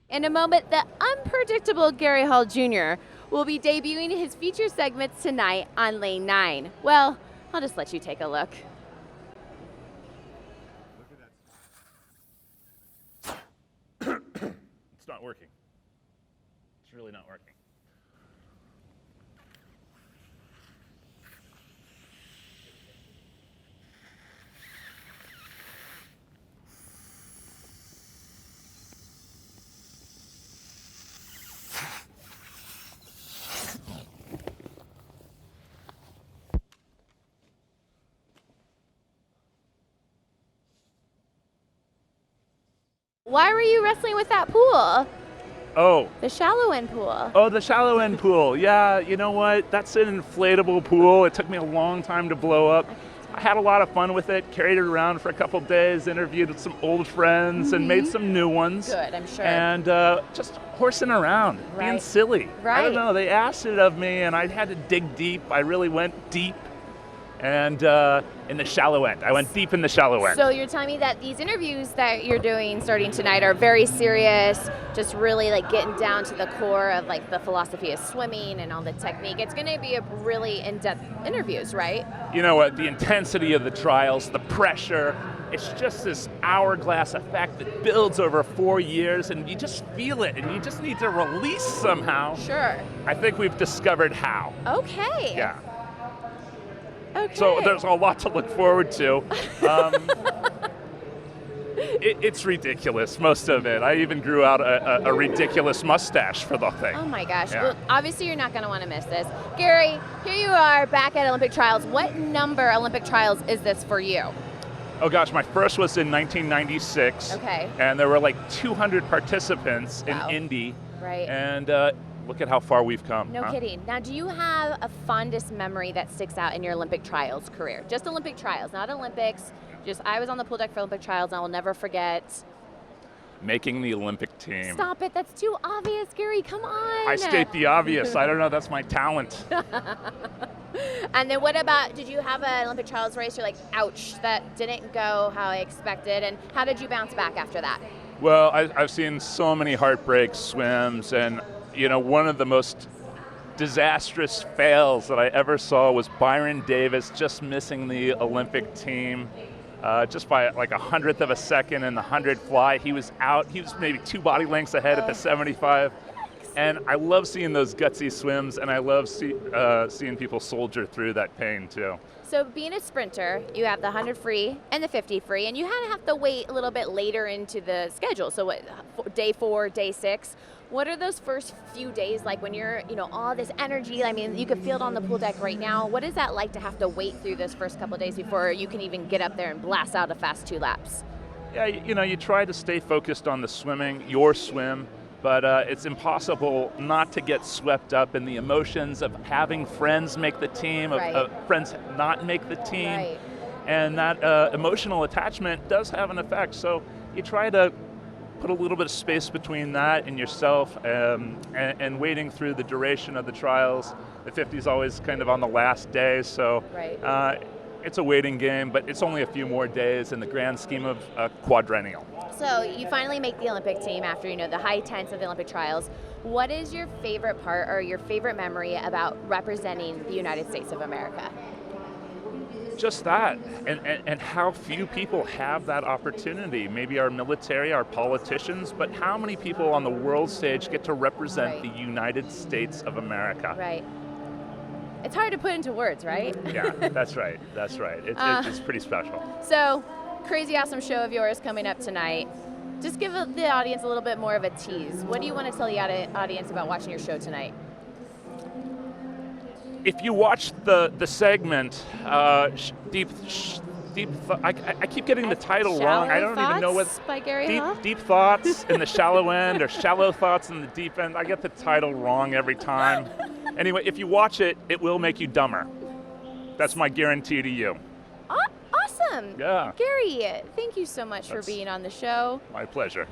In a moment, the unpredictable Gary Hall Jr. will be debuting his feature segments tonight on Lane 9. Well, I'll just let you take a look. It's not working. It's really not working. Why were you wrestling with that pool? Oh. The shallow end pool. Oh, the shallow end pool. Yeah, you know what? That's an inflatable pool. It took me a long time to blow up. I had a lot of fun with it, carried it around for a couple days, interviewed with some old friends and made some new ones. Good, I'm sure. And just horsing around, being silly. Right. I don't know, they asked it of me and I had to dig deep. I really went deep. And in the shallow end. I went deep in the shallow end. So you're telling me that these interviews that you're doing starting tonight are very serious, just really like getting down to the core of like the philosophy of swimming and all the technique. It's going to be a really in-depth interviews, right? You know what, the intensity of the trials, the pressure, it's just this hourglass effect that builds over 4 years and you just feel it and you just need to release somehow. Sure. I think we've discovered how. Okay. Yeah. Okay. So there's a lot to look forward to. It's ridiculous, most of it. I even grew out a ridiculous mustache for the thing. Oh my gosh. Yeah. Well, obviously you're not going to want to miss this. Gary, here you are back at Olympic trials. What number Olympic trials is this for you? Oh gosh, my first was in 1996. Okay. And there were like 200 participants in Indy. Right. And look at how far we've come. No kidding. Now, do you have a fondest memory that sticks out in your Olympic trials career? Just Olympic trials, not Olympics. Just, I was on the pool deck for Olympic trials, and I will never forget. Making the Olympic team. Stop it, that's too obvious, Gary, come on. I state the obvious. I don't know, that's my talent. And then what about, did you have an Olympic trials race you're like, ouch, that didn't go how I expected, and how did you bounce back after that? Well, I've seen so many heartbreak swims, and you know, one of the most disastrous fails that I ever saw was Byron Davis just missing the Olympic team just by like 100th of a second in the 100 fly. He was out, he was maybe 2 body lengths ahead at the 75. And I love seeing those gutsy swims, and I love seeing people soldier through that pain too. So being a sprinter, you have the 100 free and the 50 free, and you have to wait a little bit later into the schedule. So what, day 4, day 6, what are those first few days like when you're, all this energy? I mean, you can feel it on the pool deck right now. What is that like to have to wait through those first couple of days before you can even get up there and blast out a fast 2 laps? Yeah, you try to stay focused on the swimming, your swim, but it's impossible not to get swept up in the emotions of having friends make the team, of friends not make the team. Right. And that emotional attachment does have an effect. So you try to put a little bit of space between that and yourself and waiting through the duration of the trials. The 50 is always kind of on the last day, so it's a waiting game, but it's only a few more days in the grand scheme of a quadrennial. So you finally make the Olympic team after the high tense of the Olympic trials. What is your favorite part or your favorite memory about representing the United States of America? Just that, and how few people have that opportunity. Maybe our military, our politicians, but how many people on the world stage get to represent the United States of America? Right. It's hard to put into words, right? Yeah, that's right, that's right. It's pretty special. So, crazy awesome show of yours coming up tonight. Just give the audience a little bit more of a tease. What do you want to tell the audience about watching your show tonight? If you watch the segment, I keep getting the title wrong. I don't even know what. By Gary Hall? Deep Thoughts in the Shallow End, or Shallow Thoughts in the Deep End. I get the title wrong every time. Anyway, if you watch it, it will make you dumber. That's my guarantee to you. Awesome. Yeah. Gary, thank you so much for being on the show. My pleasure.